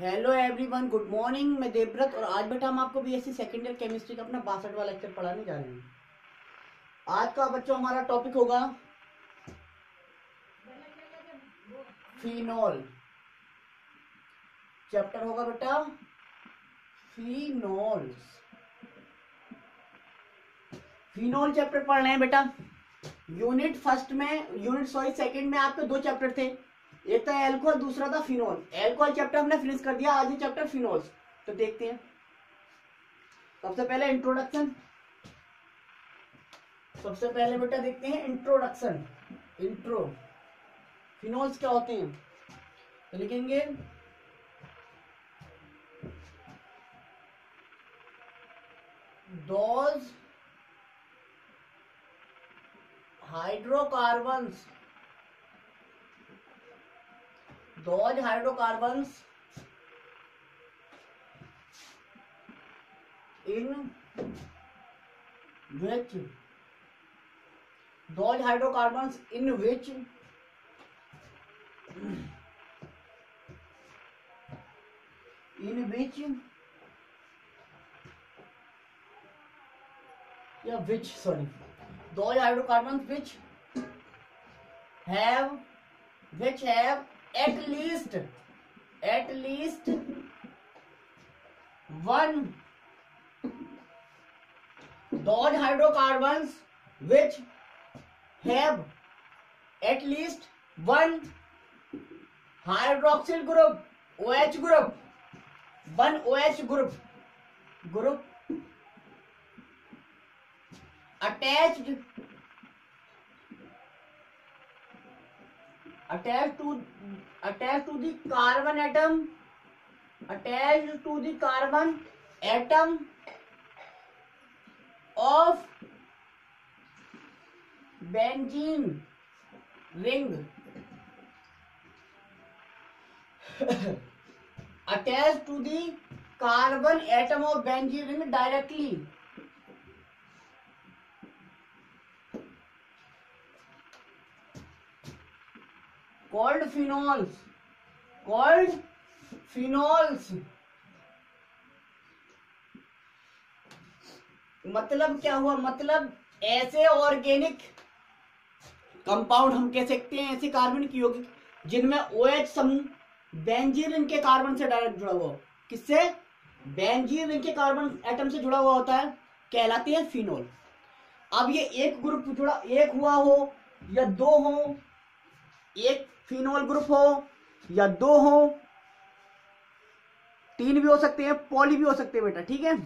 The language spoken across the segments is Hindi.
Hello everyone, good morning. मैं देवव्रत और आज बेटा हम आपको बीएससी सेकेंड ईयर केमिस्ट्री का अपना 62वां लेक्चर पढ़ाने जा रहे हैं। आज का बच्चों हमारा टॉपिक होगा फिनॉल। चैप्टर होगा बेटा फिनॉल्स। फिनॉल चैप्टर पढ़ रहे हैं बेटा। यूनिट सेकंड में आपके दो चैप्टर थे, एक था एल्कोहल, दूसरा था फिनॉल। एल्कोहल चैप्टर हमने फिनिश कर दिया, आज ये चैप्टर फिनॉल्स। तो देखते हैं। सबसे पहले इंट्रोडक्शन। सबसे पहले बेटा देखते हैं इंट्रोडक्शन। इंट्रो फिनॉल्स क्या होते हैं तो लिखेंगे those hydrocarbons in which those hydrocarbons which have at least one those hydrocarbons which have at least one hydroxyl group OH group, one OH group attached to the carbon atom of benzene ring attached to the carbon atom of benzene ring directly called phenols. मतलब क्या हुआ? मतलब ऐसे ऑर्गेनिक कंपाउंड हम कह सकते हैं, ऐसे कार्बनिक यौगिक जिनमें OH समूह बेंजीन रिंग के कार्बन से डायरेक्ट जुड़ा हुआ हो। किससे? बेंजीन रिंग के कार्बन एटम से जुड़ा हुआ होता है, कहलाते हैं फिनॉल। अब ये एक ग्रुप जुड़ा, एक हुआ हो या दो हो, एक फिनॉल ग्रुप हो या दो हो, तीन भी हो सकते हैं, पॉली भी हो सकते हैं बेटा। ठीक है,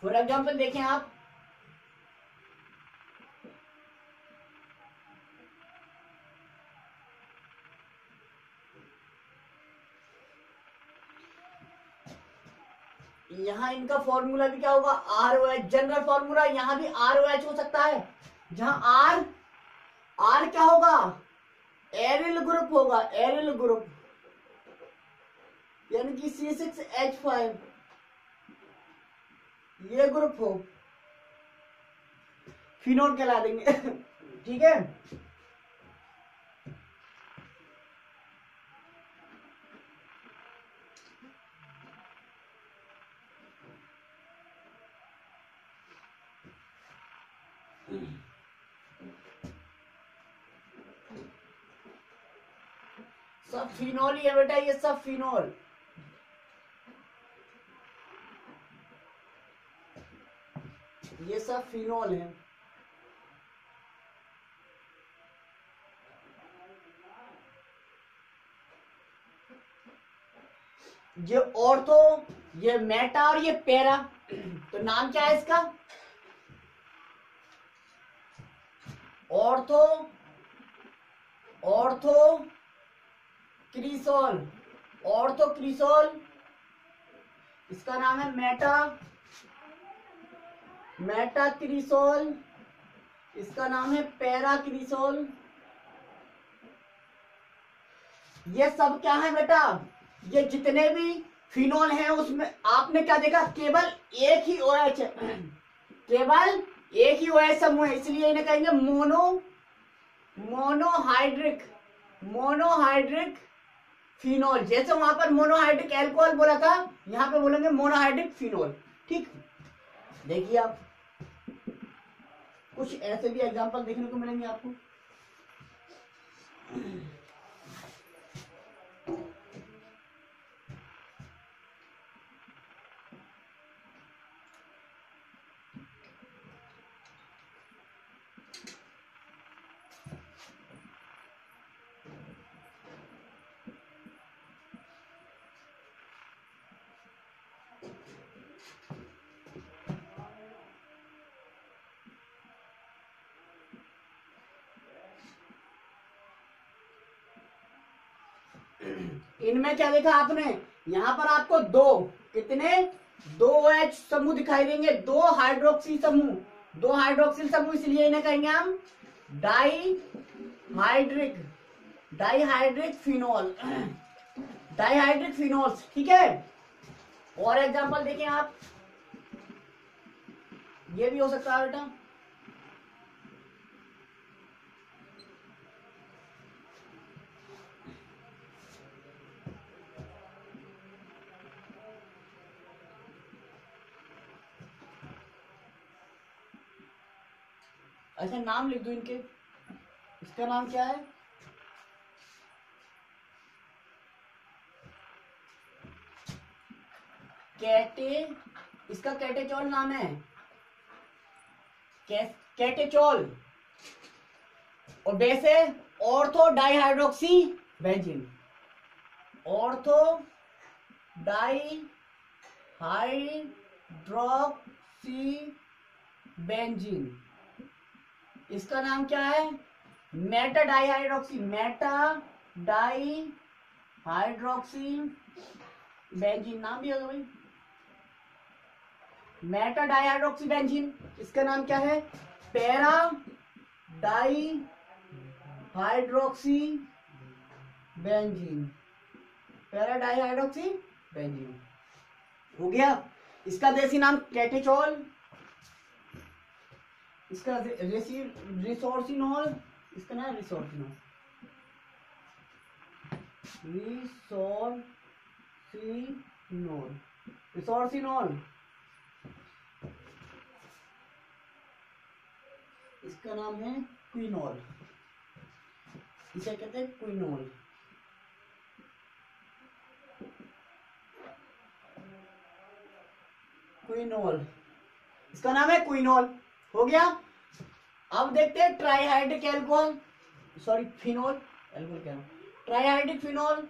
फॉर एग्जाम्पल देखें आप, यहां इनका फॉर्मूला भी क्या होगा? ROH। जनरल फॉर्मूला यहां भी ROH हो सकता है, जहां R क्या होगा? एरिल ग्रुप होगा, एरिल ग्रुप, यानी कि C6H5 ये ग्रुप हो, फिनॉल कहला देंगे। ठीक है, सब फिनॉल ही है बेटा, ये सब फिनॉल। ये सब फिनॉल है। ये ऑर्थो, ये मेटा और ये पैरा। तो नाम क्या है इसका? Ortho cresol, orthocresol. इसका नाम है मेटाक्रिसोल, इसका नाम है पैराक्रिसोल। ये सब क्या है बेटा, ये जितने भी फिनोल हैं उसमें आपने क्या देखा, केवल एक ही OH है, केवल एक ही OH समूह है, इसलिए इन्हें कहेंगे मोनोहाइड्रिक फिनोल। जैसे वहां पर मोनोहाइड्रिक एल्कोहल बोला था, यहां पे बोलेंगे मोनोहाइड्रिक फिनोल। ठीक, देखिए आप कुछ ऐसे भी एग्जांपल देखने को मिलेंगे आपको। इनमें क्या देखा आपने, यहां पर आपको दो OH समूह दिखाई देंगे, दो हाइड्रोक्सिल समूह, इसलिए इन्हें कहेंगे हम डाइहाइड्रिक फिनोल्स। ठीक है, और एग्जांपल देखें आप, ये भी हो सकता है बेटा, ऐसे नाम लिख दो इनके। इसका नाम क्या है, इसका कैटेचोल नाम है, कैटेचोल। और वैसे ऑर्थो डाइहाइड्रोक्सी बेंजीन, इसका नाम क्या है, मेटा डाइहाइड्रोक्सी बेंजीन नाम भी होगा भाई, मेटा डाइहाइड्रोक्सी बेंजीन। इसका नाम क्या है, पैरा डाइहाइड्रोक्सी बेंजीन हो गया। इसका देसी नाम कैटेचोल, इसका रिसोर्सिनोल, इसका नाम रिसोर्सिनोल। इसका नाम है क्विनोल, इसे कहते हैं क्विनोल। इसका नाम है क्विनोल, हो गया। अब देखते हैं trihydric alcohol, sorry phenol, alcohol क्या, ट्राइहाइड्रिक फिनोल।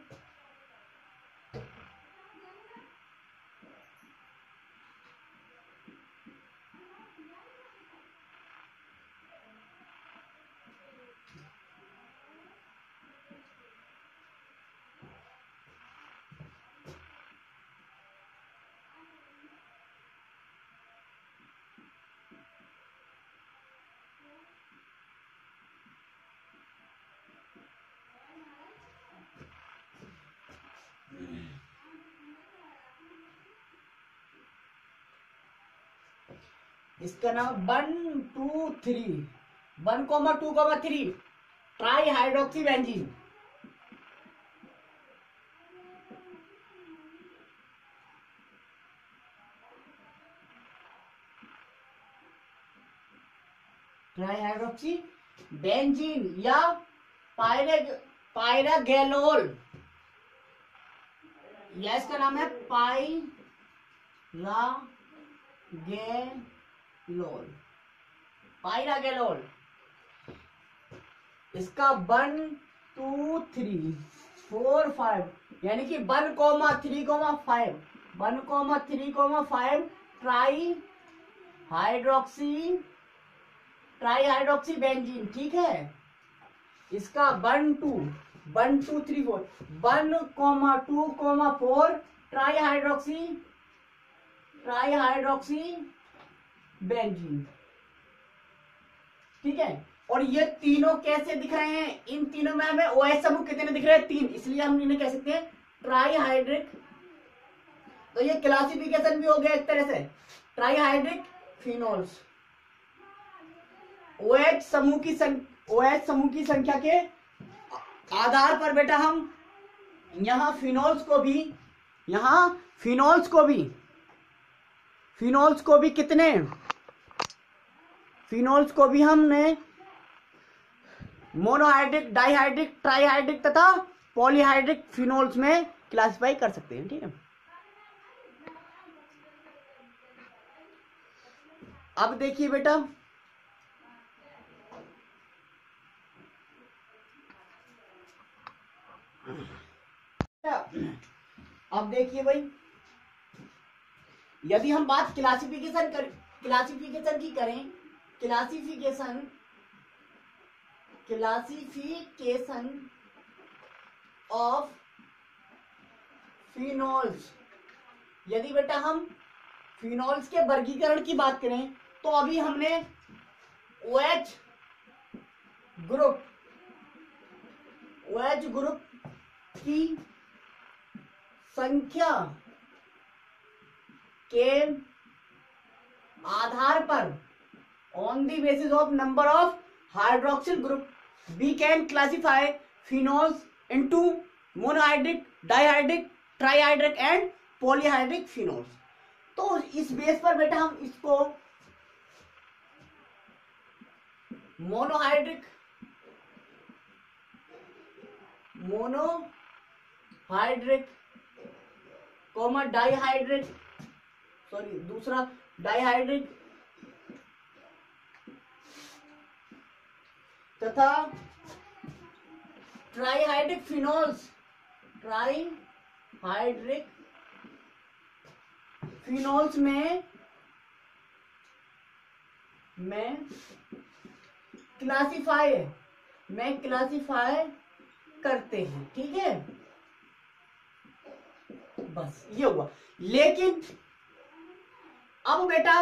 इसका नाम 1,2,3 ट्राइहाइड्रोक्सी बेंजीन। ट्राइहाइड्रोक्सी बेंजीन या पायरागेलोल, या इसका नाम है पायरागेलोल। इसका 1, 2, 3, 4, 5 यानी कि 1,3,5 ट्राइहाइड्रोक्सी बेंजीन। ठीक है, इसका 1, 2, 3, 4 1,2,4 ट्राइहाइड्रोक्सी बेंजीन। ठीक है, और ये तीनों कैसे दिख रहे हैं, इन तीनों में हमें OH समूह कितने दिख रहे हैं, 3, इसलिए हम इन्हें कह सकते हैं ट्राईहाइड्रिक। तो ये क्लासिफिकेशन भी हो गया एक तरह से, ट्राईहाइड्रिक फिनोल्स। OH समूह की संख्या के आधार पर बेटा हम यहां फिनोल्स को भी हमने मोनोहाइड्रिक, डाइहाइड्रिक, ट्राईहाइड्रिक तथा पॉलीहाइड्रिक फिनोल्स में क्लासिफाई कर सकते हैं। ठीक है, अब देखिए बेटा, भाई, यदि हम बात क्लासिफिकेशन की करें, क्लासिफिकेशन ऑफ फिनोल्स, यदि बेटा हम फिनोल्स के वर्गीकरण की बात करें तो अभी हमने OH ग्रुप की संख्या के आधार पर, on the basis of number of hydroxyl group, we can classify phenols into monohydric, dihydric, trihydric and polyhydric phenols. तो इस बेस पर बेटा हम इसको मोनोहाइड्रिक, डाइहाइड्रिक, दूसरा डाइहाइड्रिक तथा ट्राईहाइड्रिक फिनोल्स, में क्लासिफाई करते हैं। ठीक है, बस ये हुआ। लेकिन अब बेटा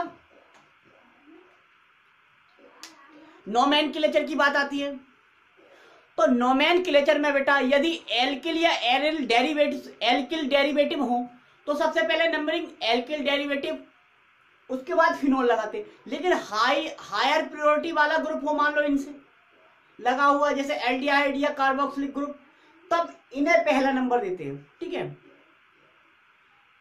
नोमेनक्लेचर की बात आती है, तो नोमेनक्लेचर में बेटा यदि एल्किल या एरिल डेरिवेटिव हो तो सबसे पहले नंबरिंग एल्किल डेरिवेटिव, उसके बाद फिनोल लगाते। लेकिन हायर प्रायोरिटी वाला ग्रुप हो, मान लो इनसे लगा हुआ जैसे एल्डिहाइड या कार्बोक्सिलिक ग्रुप, तब इन्हें पहला नंबर देते हैं। ठीक है,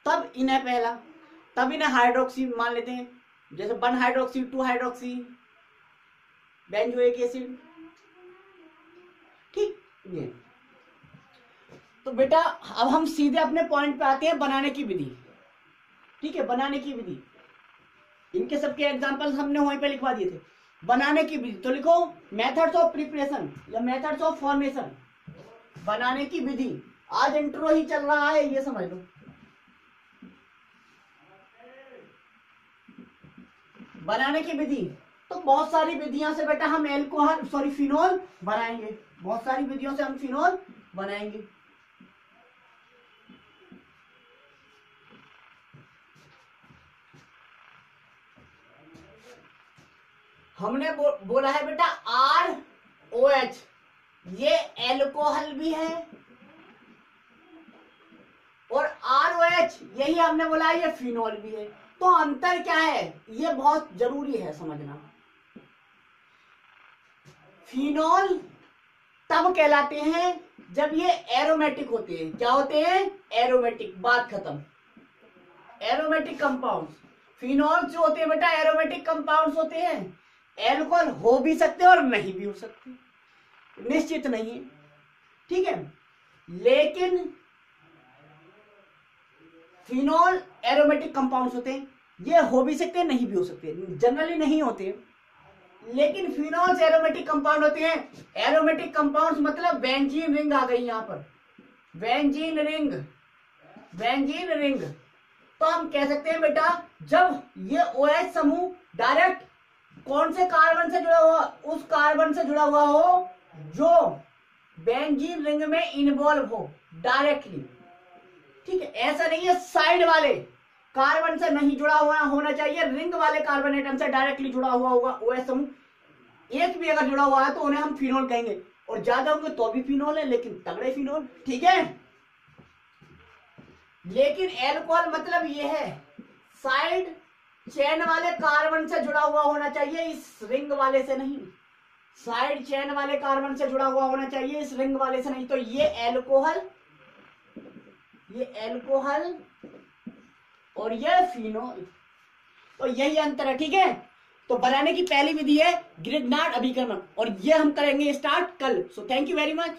तब इन्हें हाइड्रोक्सी मान लेते हैं, जैसे 1 हाइड्रोक्सी, 2 हाइड्रोक्सी बेंजोइक एसिड। ठीक, ये तो बेटा अब हम सीधे अपने पॉइंट पे आते हैं, बनाने की विधि। ठीक है, बनाने की विधि, इनके सबके एग्जांपल्स हमने वहीं पे लिखवा दिए थे। बनाने की विधि तो लिखो मेथड्स ऑफ प्रिपरेशन या मेथड्स ऑफ फॉर्मेशन, बनाने की विधि। आज इंट्रो ही चल रहा है, ये समझ लो। बनाने की विधि तो बहुत सारी विधियों से बेटा हम फिनोल बनाएंगे, बहुत सारी विधियों से हम फिनोल बनाएंगे। हमने बोला है बेटा ROH, ये एल्कोहल भी है, और ROH यही हमने बोला है ये फिनोल भी है। तो अंतर क्या है, ये बहुत जरूरी है समझना। फिनोल तब कहलाते हैं जब ये एरोमेटिक होते हैं। क्या होते हैं? एरोमेटिक, बात खत्म। एरोमेटिक कंपाउंड्स, फिनोल जो होते हैं बेटा एरोमेटिक कंपाउंड्स होते हैं। एल्कोहल हो भी सकते हैं और नहीं भी हो सकते, निश्चित नहीं है। ठीक है, लेकिन फिनोल एरोमेटिक कंपाउंड्स होते हैं, ये हो भी सकते हैं नहीं भी हो सकते, जनरली नहीं होते, लेकिन फिनोल्स एरोमेटिक कंपाउंड होते हैं। एरोमेटिक कंपाउंड्स मतलब बेंजीन रिंग आ गई यहां पर, बेंजीन रिंग। तो हम कह सकते हैं बेटा जब ये OH समूह डायरेक्ट कौन से कार्बन से जुड़ा हुआ, उस कार्बन से जुड़ा हुआ हो जो बेंजीन रिंग में इन्वॉल्व हो डायरेक्टली। ठीक है, ऐसा नहीं है साइड वाले कार्बन से नहीं जुड़ा हुआ होना चाहिए, रिंग वाले कार्बन एटम से डायरेक्टली जुड़ा हुआ होगा OH समूह। एक भी अगर जुड़ा हुआ है तो उन्हें हम फिनोल कहेंगे, और ज्यादा होंगे तो भी फिनोल है, लेकिन तगड़े फिनोल, ठीक है। लेकिन एल्कोहल मतलब ये है साइड चेन वाले कार्बन से जुड़ा हुआ होना चाहिए, इस रिंग वाले से नहीं। साइड चेन वाले कार्बन से जुड़ा हुआ होना चाहिए, इस रिंग वाले से नहीं। तो ये एल्कोहल और ये फिनोल, तो यही अंतर है, ठीक है। तो बनाने की पहली विधि है ग्रिग्नार्ड अभिकर्मक, और ये हम करेंगे स्टार्ट कल। So thank you very much.